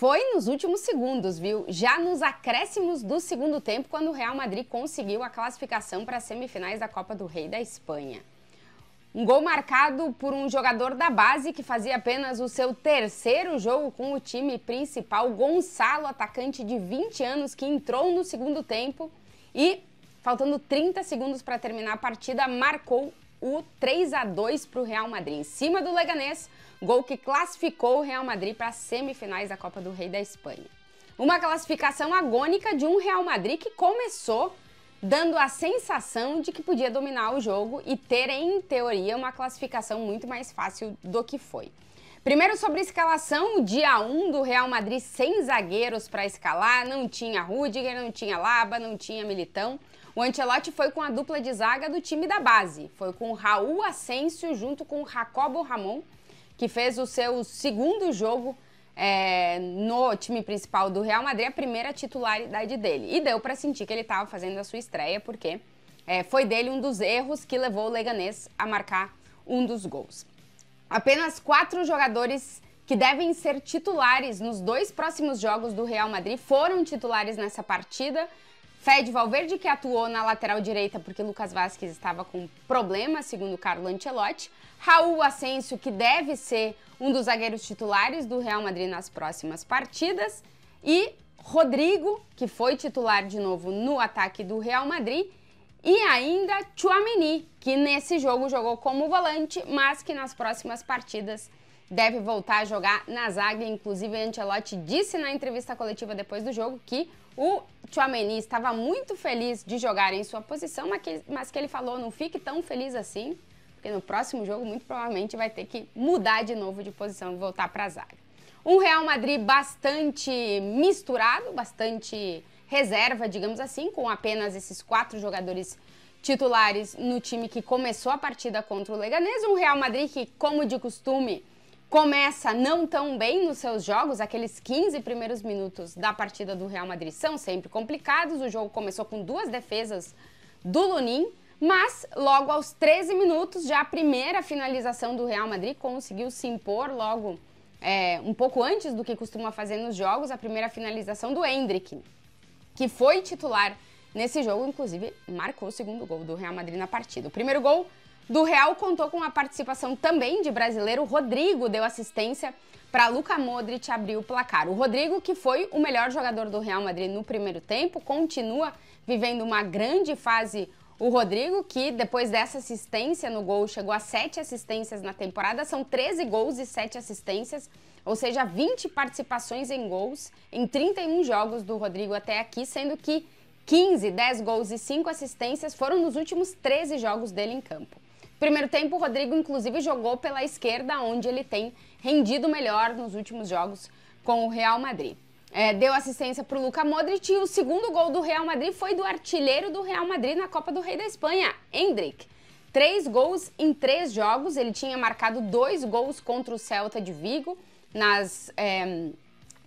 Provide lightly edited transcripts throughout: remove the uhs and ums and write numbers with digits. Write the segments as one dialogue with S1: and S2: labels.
S1: foi nos últimos segundos, viu? Já nos acréscimos do segundo tempo, quando o Real Madrid conseguiu a classificação para as semifinais da Copa do Rei da Espanha. Um gol marcado por um jogador da base que fazia apenas o seu terceiro jogo com o time principal, Gonçalo, atacante de 20 anos, que entrou no segundo tempo e, faltando 30 segundos para terminar a partida, marcou o 3-2 para o Real Madrid. Em cima do Leganés, gol que classificou o Real Madrid para as semifinais da Copa do Rei da Espanha. Uma classificação agônica de um Real Madrid que começou dando a sensação de que podia dominar o jogo e ter, em teoria, uma classificação muito mais fácil do que foi. Primeiro, sobre a escalação, o dia 1 do Real Madrid sem zagueiros para escalar, não tinha Rüdiger, não tinha Laba, não tinha Militão. O Ancelotti foi com a dupla de zaga do time da base, foi com Raul Asensio junto com Jacobo Ramon, que fez o seu segundo jogo no time principal do Real Madrid, a primeira titularidade dele. E deu para sentir que ele estava fazendo a sua estreia, porque foi dele um dos erros que levou o Leganés a marcar um dos gols. Apenas 4 jogadores que devem ser titulares nos 2 próximos jogos do Real Madrid foram titulares nessa partida. Fede Valverde, que atuou na lateral direita porque Lucas Vázquez estava com problema, segundo Carlo Ancelotti. Raul Asensio, que deve ser um dos zagueiros titulares do Real Madrid nas próximas partidas. E Rodrigo, que foi titular de novo no ataque do Real Madrid. E ainda Tchouaméni, que nesse jogo jogou como volante, mas que nas próximas partidas deve voltar a jogar na zaga. Inclusive, Ancelotti disse na entrevista coletiva depois do jogo que o Tchouaméni estava muito feliz de jogar em sua posição, mas que ele falou, não fique tão feliz assim, porque no próximo jogo muito provavelmente vai ter que mudar de novo de posição e voltar para a zaga. Um Real Madrid bastante misturado, bastante reserva, digamos assim, com apenas esses 4 jogadores titulares no time que começou a partida contra o Leganés. Um Real Madrid que, como de costume, começa não tão bem nos seus jogos. Aqueles 15 primeiros minutos da partida do Real Madrid são sempre complicados. O jogo começou com 2 defesas do Lunin, mas logo aos 13 minutos, já a primeira finalização do Real Madrid conseguiu se impor logo um pouco antes do que costuma fazer nos jogos, a primeira finalização do Endrick, que foi titular nesse jogo, inclusive marcou o segundo gol do Real Madrid na partida. O primeiro gol do Real contou com a participação também de brasileiro. O Rodrigo deu assistência para Luka Modric abrir o placar. O Rodrigo, que foi o melhor jogador do Real Madrid no primeiro tempo, continua vivendo uma grande fase. O Rodrigo, que depois dessa assistência no gol, chegou a 7 assistências na temporada, são 13 gols e 7 assistências, ou seja, 20 participações em gols em 31 jogos do Rodrigo até aqui, sendo que 15, 10 gols e 5 assistências foram nos últimos 13 jogos dele em campo. Primeiro tempo, o Rodrigo, inclusive, jogou pela esquerda, onde ele tem rendido melhor nos últimos jogos com o Real Madrid. Deu assistência para o Luka Modric e o segundo gol do Real Madrid foi do artilheiro do Real Madrid na Copa do Rei da Espanha, Endrick. 3 gols em 3 jogos, ele tinha marcado 2 gols contra o Celta de Vigo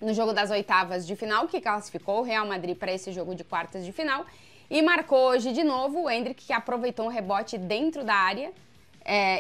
S1: no jogo das oitavas de final, que classificou o Real Madrid para esse jogo de quartas de final. E marcou hoje de novo o Endrick, que aproveitou um rebote dentro da área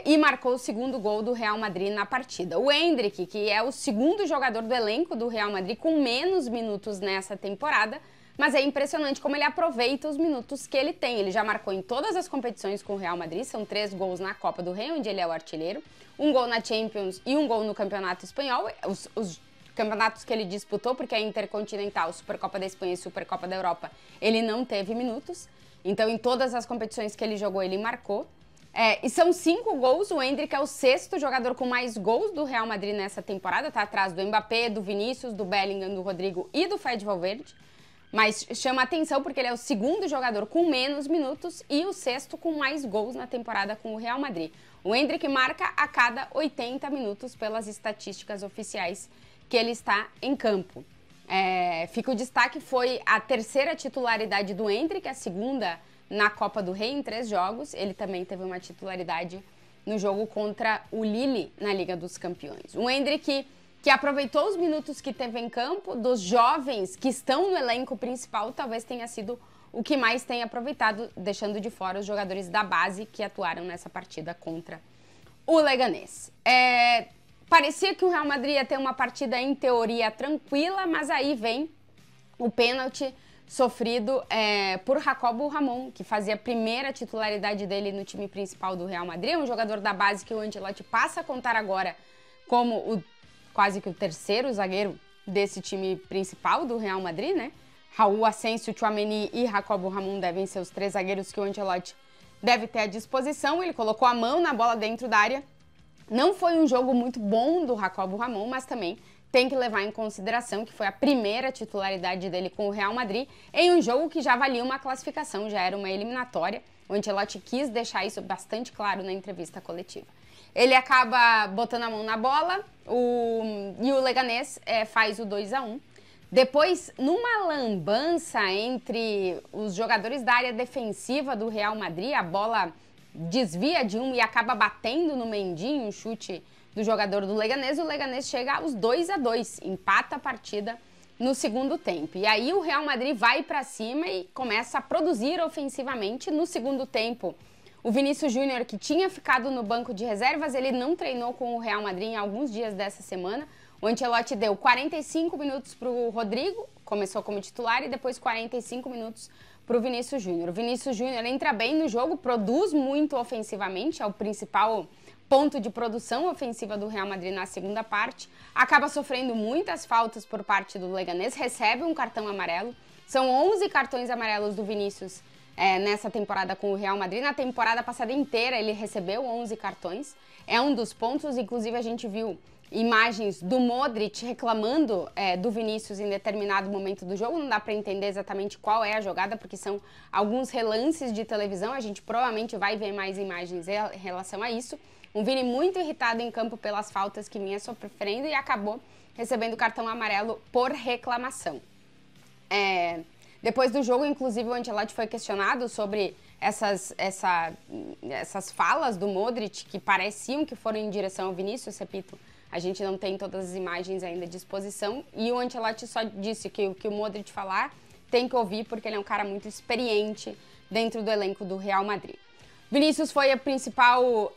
S1: e marcou o segundo gol do Real Madrid na partida. O Endrick, que é o segundo jogador do elenco do Real Madrid com menos minutos nessa temporada, mas é impressionante como ele aproveita os minutos que ele tem. Ele já marcou em todas as competições com o Real Madrid, são 3 gols na Copa do Rei, onde ele é o artilheiro, 1 gol na Champions e 1 gol no Campeonato Espanhol, os campeonatos que ele disputou, porque a Intercontinental, Supercopa da Espanha e Supercopa da Europa, ele não teve minutos. Então, em todas as competições que ele jogou, ele marcou. E são 5 gols, o Endrick é o 6º jogador com mais gols do Real Madrid nessa temporada, tá atrás do Mbappé, do Vinícius, do Bellingham, do Rodrigo e do Fede Valverde. Mas chama atenção porque ele é o 2º jogador com menos minutos e o 6º com mais gols na temporada com o Real Madrid. O Endrick marca a cada 80 minutos pelas estatísticas oficiais que ele está em campo. Fica o destaque, foi a 3ª titularidade do Endrick, a 2ª na Copa do Rei em 3 jogos. Ele também teve uma titularidade no jogo contra o Lille na Liga dos Campeões. O Endrick que aproveitou os minutos que teve em campo, dos jovens que estão no elenco principal, talvez tenha sido o que mais tem aproveitado, deixando de fora os jogadores da base que atuaram nessa partida contra o Leganés. Parecia que o Real Madrid ia ter uma partida, em teoria, tranquila, mas aí vem o pênalti sofrido por Jacobo Ramon, que fazia a primeira titularidade dele no time principal do Real Madrid, um jogador da base que o Ancelotti passa a contar agora como quase que o terceiro zagueiro desse time principal do Real Madrid, né? Raul, Asensio, Tchouaméni e Jacobo Ramon devem ser os 3 zagueiros que o Ancelotti deve ter à disposição. Ele colocou a mão na bola dentro da área. Não foi um jogo muito bom do Jacobo Ramon, mas também tem que levar em consideração que foi a primeira titularidade dele com o Real Madrid em um jogo que já valia uma classificação, já era uma eliminatória. O Ancelotti quis deixar isso bastante claro na entrevista coletiva. Ele acaba botando a mão na bola e o Leganés faz o 2-1. Depois, numa lambança entre os jogadores da área defensiva do Real Madrid, a bola desvia de um e acaba batendo no Mendy, um chute do jogador do Leganés. O Leganés chega aos 2-2, empata a partida no segundo tempo. E aí o Real Madrid vai para cima e começa a produzir ofensivamente. No segundo tempo, o Vinícius Júnior, que tinha ficado no banco de reservas, ele não treinou com o Real Madrid em alguns dias dessa semana. O Ancelotti deu 45 minutos para o Rodrigo, começou como titular, e depois 45 minutos para o Vinícius Júnior. O Vinícius Júnior entra bem no jogo, produz muito ofensivamente, é o principal ponto de produção ofensiva do Real Madrid na segunda parte. Acaba sofrendo muitas faltas por parte do Leganés, recebe um cartão amarelo. São 11 cartões amarelos do Vinícius nessa temporada com o Real Madrid. Na temporada passada inteira ele recebeu 11 cartões. É um dos pontos, inclusive a gente viu imagens do Modric reclamando do Vinícius em determinado momento do jogo. Não dá para entender exatamente qual é a jogada, porque são alguns relances de televisão. A gente provavelmente vai ver mais imagens em relação a isso. Um Vini muito irritado em campo pelas faltas que vinha sofrendo e acabou recebendo cartão amarelo por reclamação. Depois do jogo, inclusive, o Ancelotti foi questionado sobre essas falas do Modric que pareciam que foram em direção ao Vinícius. Repito, a gente não tem todas as imagens ainda à disposição, e o Ancelotti só disse que o que o Modric falar tem que ouvir, porque ele é um cara muito experiente dentro do elenco do Real Madrid. Vinícius foi o principal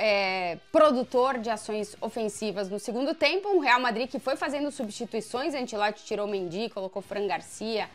S1: produtor de ações ofensivas no segundo tempo. Um Real Madrid que foi fazendo substituições. Ancelotti tirou Mendy, colocou Fran Garcia,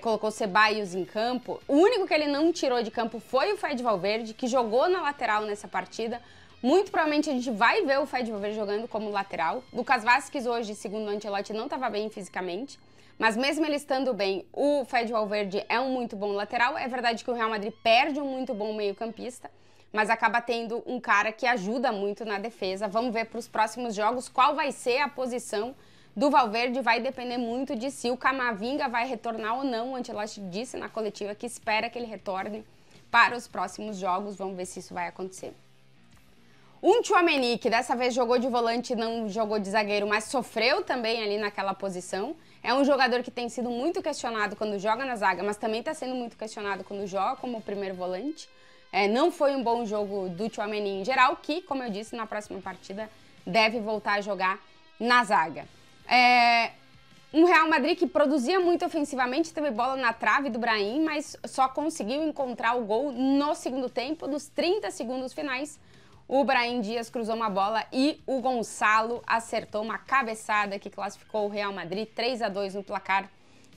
S1: colocou Ceballos em campo. O único que ele não tirou de campo foi o Fede Valverde, que jogou na lateral nessa partida. Muito provavelmente a gente vai ver o Fede Valverde jogando como lateral. Lucas Vázquez hoje, segundo o Ancelotti, não estava bem fisicamente. Mas mesmo ele estando bem, o Fede Valverde é um muito bom lateral. É verdade que o Real Madrid perde um muito bom meio-campista, mas acaba tendo um cara que ajuda muito na defesa. Vamos ver para os próximos jogos qual vai ser a posição do Valverde. Vai depender muito de se o Camavinga vai retornar ou não. O Ancelotti disse na coletiva que espera que ele retorne para os próximos jogos. Vamos ver se isso vai acontecer. Um Tchouaméni, que dessa vez jogou de volante, não jogou de zagueiro, mas sofreu também ali naquela posição. É um jogador que tem sido muito questionado quando joga na zaga, mas também está sendo muito questionado quando joga como primeiro volante. Não foi um bom jogo do Tchouaméni em geral, que, como eu disse, na próxima partida deve voltar a jogar na zaga. Um Real Madrid que produzia muito ofensivamente, teve bola na trave do Brahim, mas só conseguiu encontrar o gol no segundo tempo. Nos 30 segundos finais, o Brahim Dias cruzou uma bola e o Gonçalo acertou uma cabeçada que classificou o Real Madrid 3-2 no placar.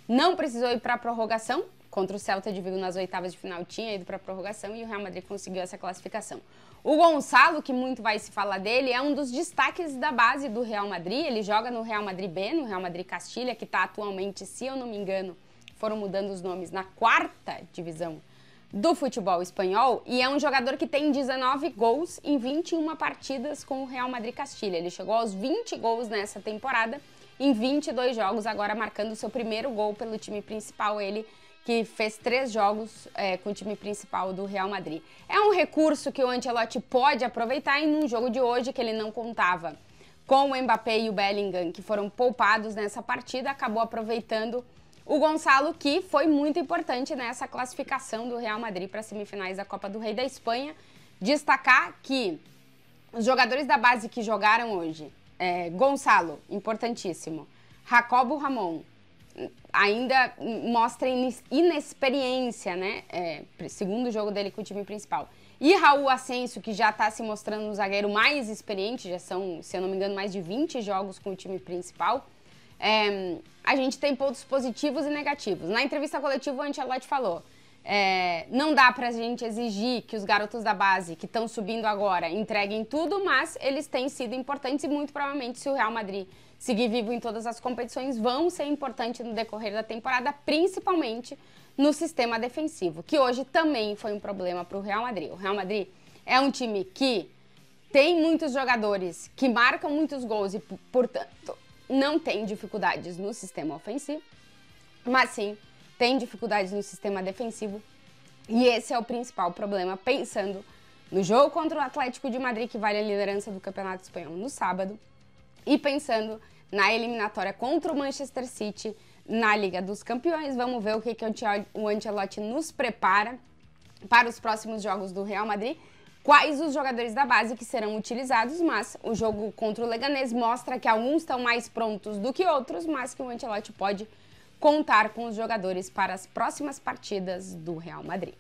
S1: Não precisou ir para a prorrogação. Contra o Celta de Vigo nas oitavas de final tinha ido para a prorrogação e o Real Madrid conseguiu essa classificação. O Gonçalo, que muito vai se falar dele, é um dos destaques da base do Real Madrid. Ele joga no Real Madrid B, no Real Madrid Castilha, que está atualmente, se eu não me engano, foram mudando os nomes, na 4ª divisão do futebol espanhol. E é um jogador que tem 19 gols em 21 partidas com o Real Madrid Castilha. Ele chegou aos 20 gols nessa temporada, em 22 jogos, agora marcando o seu primeiro gol pelo time principal. Ele que fez 3 jogos com o time principal do Real Madrid. É um recurso que o Ancelotti pode aproveitar em um jogo de hoje que ele não contava com o Mbappé e o Bellingham, que foram poupados nessa partida, acabou aproveitando o Gonçalo, que foi muito importante nessa classificação do Real Madrid para as semifinais da Copa do Rei da Espanha. Destacar que os jogadores da base que jogaram hoje, Gonçalo, importantíssimo, Jacobo Ramon, ainda mostra inexperiência, né? Segundo jogo dele com o time principal. e Raul Asensio, que já está se mostrando um zagueiro mais experiente, já são, se eu não me engano, mais de 20 jogos com o time principal, a gente tem pontos positivos e negativos. Na entrevista coletiva, o Ancelotti falou, não dá pra gente exigir que os garotos da base, que estão subindo agora, entreguem tudo, mas eles têm sido importantes e muito provavelmente, se o Real Madrid seguir vivo em todas as competições, vão ser importantes no decorrer da temporada, principalmente no sistema defensivo, que hoje também foi um problema para o Real Madrid. O Real Madrid é um time que tem muitos jogadores que marcam muitos gols e, portanto, não tem dificuldades no sistema ofensivo, mas sim tem dificuldades no sistema defensivo, e esse é o principal problema, pensando no jogo contra o Atlético de Madrid, que vale a liderança do Campeonato Espanhol no sábado, e pensando na eliminatória contra o Manchester City na Liga dos Campeões. Vamos ver o que o Ancelotti nos prepara para os próximos jogos do Real Madrid, quais os jogadores da base que serão utilizados, mas o jogo contra o Leganés mostra que alguns estão mais prontos do que outros, mas que o Ancelotti pode contar com os jogadores para as próximas partidas do Real Madrid.